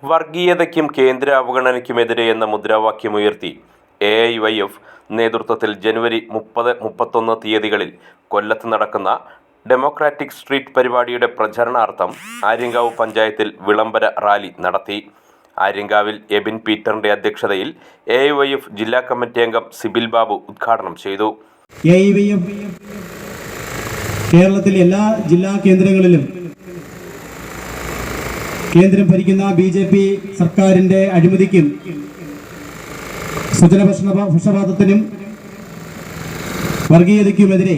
വർഗീയതയ്ക്കും കേന്ദ്ര അവഗണനയ്ക്കുമെതിരെ എന്ന മുദ്രാവാക്യമുയർത്തി AIYF നേതൃത്വത്തിൽ ജനുവരി 30-31 തീയതികളിൽ കൊല്ലത്ത് നടക്കുന്ന ഡെമോക്രാറ്റിക് സ്ട്രീറ്റ് പരിപാടിയുടെ പ്രചരണാർത്ഥം ആര്യങ്കാവ് പഞ്ചായത്തിൽ വിളംബര റാലി നടത്തി. ആര്യങ്കാവിൽ എബിൻ പീറ്ററിന്റെ അധ്യക്ഷതയിൽ AIYF ജില്ലാ കമ്മിറ്റി അംഗം സിബിൽ ബാബു ഉദ്ഘാടനം ചെയ്തു. AIYF കേരളത്തിലെ എല്ലാ ജില്ലാ കേന്ദ്രങ്ങളിലും കേന്ദ്രം ഭരിക്കുന്ന BJP സർക്കാരിന്റെ അഴിമതിക്കും സ്വജനപക്ഷപാതത്തിനും വർഗീയതയ്ക്കുമെതിരെ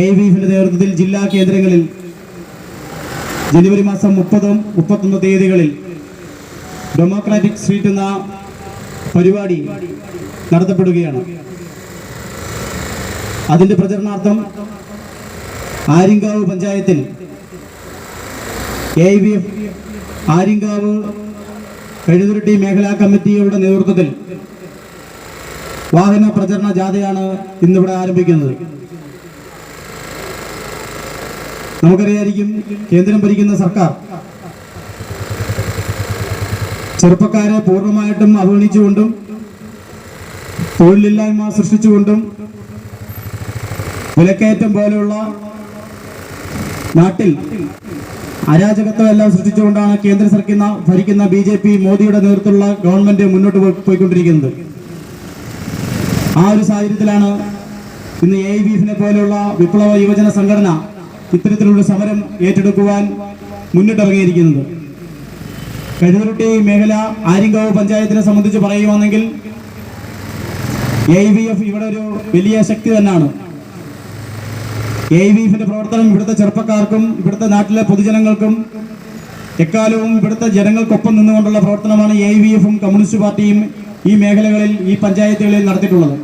AIYFിന്റെ നേതൃത്വത്തിൽ ജില്ലാ കേന്ദ്രങ്ങളിൽ ജനുവരി മാസം 30-31 തീയതികളിൽ ഡെമോക്രാറ്റിക് സ്ട്രീറ്റ് എന്ന പരിപാടി നടത്തപ്പെടുകയാണ്. അതിന്റെ പ്രചരണാർത്ഥം ആര്യങ്കാവ് പഞ്ചായത്തിൽ AIYF ആര്യങ്കാവ് കഴുതുരുട്ടി മേഖലാ കമ്മിറ്റിയുടെ നേതൃത്വത്തിൽ വാഹന പ്രചരണ ജാഥയാണ് ഇന്നിവിടെ ആരംഭിക്കുന്നത്. നമുക്കറിയായിരിക്കും, കേന്ദ്രം ഭരിക്കുന്ന സർക്കാർ ചെറുപ്പക്കാരെ പൂർണ്ണമായിട്ടും അവഗണിച്ചുകൊണ്ടും തൊഴിലില്ലായ്മ സൃഷ്ടിച്ചുകൊണ്ടും വിലക്കയറ്റം പോലെയുള്ള നാട്ടിൽ അരാജകത്വം എല്ലാം സൃഷ്ടിച്ചുകൊണ്ടാണ് കേന്ദ്ര സർക്കാർ ഭരിക്കുന്ന BJP മോദിയുടെ നേതൃത്വത്തിലുള്ള ഗവൺമെന്റ് മുന്നോട്ട് പോയിക്കൊണ്ടിരിക്കുന്നത്. ആ ഒരു സാഹചര്യത്തിലാണ് ഇന്ന് AIYFിനെ പോലെയുള്ള വിപ്ലവ യുവജന സംഘടന ഇത്തരത്തിലുള്ള സമരം ഏറ്റെടുക്കുവാൻ മുന്നിട്ടിറങ്ങിയിരിക്കുന്നത്. കഴുതുരുട്ടി മേഖല ആര്യങ്കാവ് പഞ്ചായത്തിനെ സംബന്ധിച്ച് പറയുവാണെങ്കിൽ AIYF ഇവിടെ ഒരു വലിയ ശക്തി തന്നെയാണ്. AIYFിന്റെ പ്രവർത്തനം ഇവിടുത്തെ ചെറുപ്പക്കാർക്കും ഇവിടുത്തെ നാട്ടിലെ പൊതുജനങ്ങൾക്കും എക്കാലവും ഇവിടുത്തെ ജനങ്ങൾക്കൊപ്പം നിന്നുകൊണ്ടുള്ള പ്രവർത്തനമാണ് AIYFും കമ്മ്യൂണിസ്റ്റ് പാർട്ടിയും ഈ മേഖലകളിൽ, ഈ പഞ്ചായത്തുകളിൽ നടത്തിയിട്ടുള്ളത്.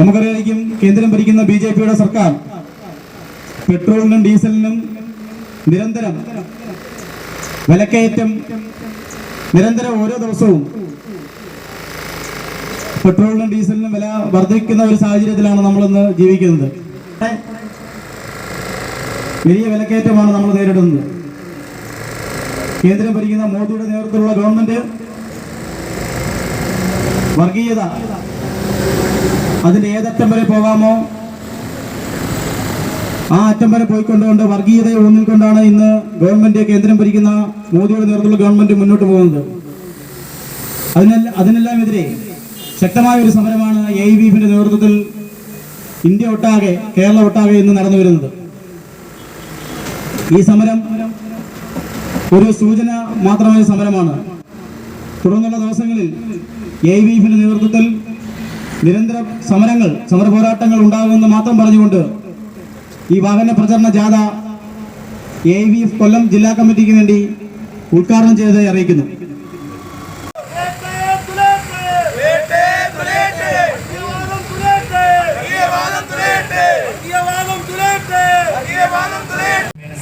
നമുക്കറിയായിരിക്കും, കേന്ദ്രം ഭരിക്കുന്ന BJPയുടെ സർക്കാർ പെട്രോളിനും ഡീസലിനും നിരന്തരം വിലക്കയറ്റം, നിരന്തരം ഓരോ ദിവസവും പെട്രോളിനും ഡീസലിനും വില വർദ്ധിക്കുന്ന ഒരു സാഹചര്യത്തിലാണ് നമ്മളിന്ന് ജീവിക്കുന്നത്. വലിയ വിലക്കയറ്റമാണ് നമ്മൾ നേരിടുന്നത്. കേന്ദ്രം ഭരിക്കുന്ന മോദിയുടെ നേതൃത്വത്തിലുള്ള ഗവൺമെന്റ് വർഗീയത അതിന്റെ ഏതറ്റം വരെ പോകാമോ ആ അറ്റം വരെ പോയിക്കൊണ്ടുകൊണ്ട് വർഗീയതയെ ഊന്നിക്കൊണ്ടാണ് ഇന്ന് ഗവൺമെന്റ്, കേന്ദ്രം ഭരിക്കുന്ന മോദിയുടെ നേതൃത്വത്തിലുള്ള ഗവൺമെന്റ് മുന്നോട്ട് പോകുന്നത്. അതിനെല്ലാം എതിരെ ശക്തമായ ഒരു സമരമാണ് AIYFിന്റെ നേതൃത്വത്തിൽ ഇന്ത്യ ഒട്ടാകെ, കേരളം ഒട്ടാകെ ഇന്ന് നടന്നു വരുന്നത്. ഈ സമരം ഒരു സൂചന മാത്രമായ സമരമാണ്. തുടർന്നുള്ള ദിവസങ്ങളിൽ AIYFിന്റെ നേതൃത്വത്തിൽ നിരന്തര സമര പോരാട്ടങ്ങൾ ഉണ്ടാകുമെന്ന് മാത്രം പറഞ്ഞുകൊണ്ട് ഈ വാഹന പ്രചരണ ജാഥ AIYF കൊല്ലം ജില്ലാ കമ്മിറ്റിക്ക് വേണ്ടി ഉദ്ഘാടനം ചെയ്തതായി അറിയിക്കുന്നു.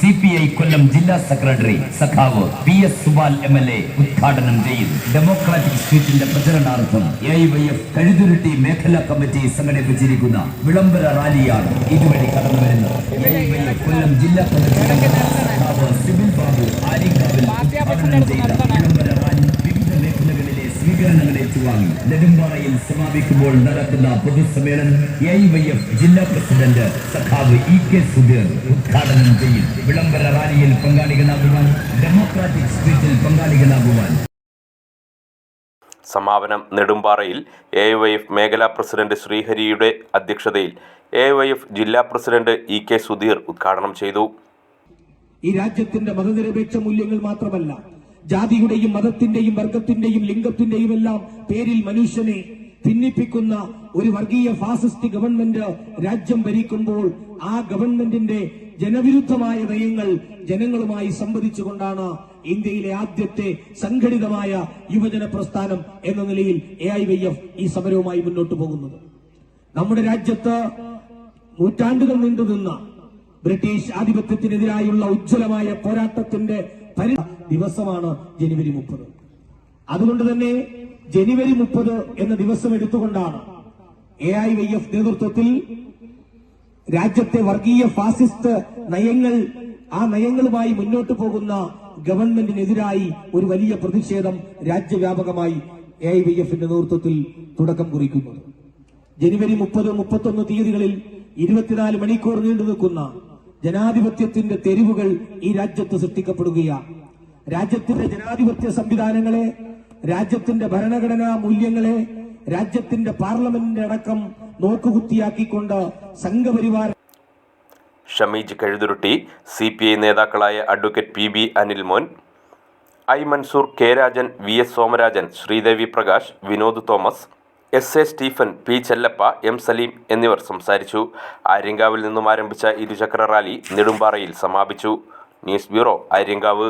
CPI കൊല്ലം ജില്ലാ സെക്രട്ടറി സഖാവ് PS സുബാൽ MLA ഉദ്ഘാടനം ചെയ്യും. ഡെമോക്രാറ്റിക് സ്ട്രീറ്റിന്റെ പ്രചരണാർത്ഥം AIYF കഴുതുരുട്ടി മേഖലാ കമ്മിറ്റി സംഘടിപ്പിച്ചിരിക്കുന്ന വിളംബര റാലിയാണ് ഇതുവഴി കടന്നു വരുന്നത്. AIYF കൊല്ലം ജില്ലാ കമ്മിറ്റി സഖാവ് സിബിൽ ബാബു ആര്യങ്കാവിൽ ഉദ്ഘാടനം ചെയ്ത വിളംബര റാലി വിവിധ മേഖലകളിലെ സ്വീകരണങ്ങൾ ഏറ്റുവാങ്ങി നെടുമ്പാറയിൽ സമാപിക്കുമ്പോൾ നടക്കുന്ന പൊതുസമ്മേളനം AIYF ജില്ലാ പ്രസിഡന്റ് സഖാവ് EK സുധീർ ഉദ്ഘാടനം ചെയ്യും. വിളംബര റാലിയിൽ പങ്കാളികളാകുവാൻ, ഡെമോക്രാറ്റിക് സ്ട്രീറ്റിൽ പങ്കാളികളാകുവാൻ. സമാപനം നെടുമ്പാറയിൽ AIYF മേഖലാ പ്രസിഡന്റ് ശ്രീഹരിയുടെ അധ്യക്ഷതയിൽ AIYF ജില്ലാ പ്രസിഡന്റ് EK സുധീർ ഉദ്ഘാടനം ചെയ്തു. ഈ രാജ്യത്തിന്റെ മതനിരപേക്ഷ മൂല്യങ്ങൾ മാത്രമല്ല, ജാതിയുടെയും മതത്തിന്റെയും വർഗത്തിന്റെയും ലിംഗത്തിന്റെയും എല്ലാം പേരിൽ മനുഷ്യനെ ഭിന്നിപ്പിക്കുന്ന ഒരു വർഗീയ ഫാസിസ്റ്റ് ഗവൺമെന്റ് രാജ്യം ഭരിക്കുമ്പോൾ ആ ഗവൺമെന്റിന്റെ ജനവിരുദ്ധമായ നയങ്ങൾ ജനങ്ങളുമായി സംവദിച്ചുകൊണ്ടാണ് ഇന്ത്യയിലെ ആദ്യത്തെ സംഘടിതമായ യുവജന പ്രസ്ഥാനം എന്ന നിലയിൽ AIYF ഈ സമരവുമായി മുന്നോട്ട് പോകുന്നത്. നമ്മുടെ രാജ്യത്ത് നൂറ്റാണ്ടുകൾ നീണ്ടുനിന്ന ബ്രിട്ടീഷ് ആധിപത്യത്തിനെതിരായുള്ള ഉജ്ജ്വലമായ പോരാട്ടത്തിന്റെ ദിവസമാണ് ജനുവരി 30. അതുകൊണ്ട് തന്നെ ജനുവരി 30 എന്ന ദിവസം എടുത്തുകൊണ്ടാണ് AIYF നേതൃത്വത്തിൽ രാജ്യത്തെ വർഗീയ ഫാസിസ്റ്റ് നയങ്ങൾ ആ നയങ്ങളുമായി മുന്നോട്ട് പോകുന്ന ഗവൺമെന്റിനെതിരായി ഒരു വലിയ പ്രതിഷേധം രാജ്യവ്യാപകമായി AIYFന്റെ നേതൃത്വത്തിൽ തുടക്കം കുറിക്കുന്നത്. ജനുവരി 30, 31 തീയതികളിൽ 24 മണിക്കൂർ നീണ്ടു നിൽക്കുന്ന ജനാധിപത്യത്തിന്റെ തെരുവുകൾ ഈ രാജ്യത്ത് സൃഷ്ടിക്കപ്പെടുകയാണ്. രാജ്യത്തിന്റെ ജനാധിപത്യ സംവിധാനങ്ങളെ, രാജ്യത്തിന്റെ ഭരണഘടനാ മൂല്യങ്ങളെ, രാജ്യത്തിന്റെ പാർലമെന്റിന്റെ അടക്കം നോക്കുകുത്തിയാക്കിക്കൊണ്ട് സംഘപരിവാര ഷമീജ് കഴുതുരുട്ടി, CPI നേതാക്കളായ advocate PB Anilmon, I Mansoor, K Rajan, VS Somarajan, Sreedevi Prakash, Vinod Thomas, SA Stephen, P Chellappa, M Saleem എന്നിവർ സംസാരിച്ചു. ആര്യങ്കാവിൽ നിന്നും ആരംഭിച്ച ഇരുചക്ര റാലി നെടുമ്പാറയിൽ സമാപിച്ചു. News bureau, Aryankavu.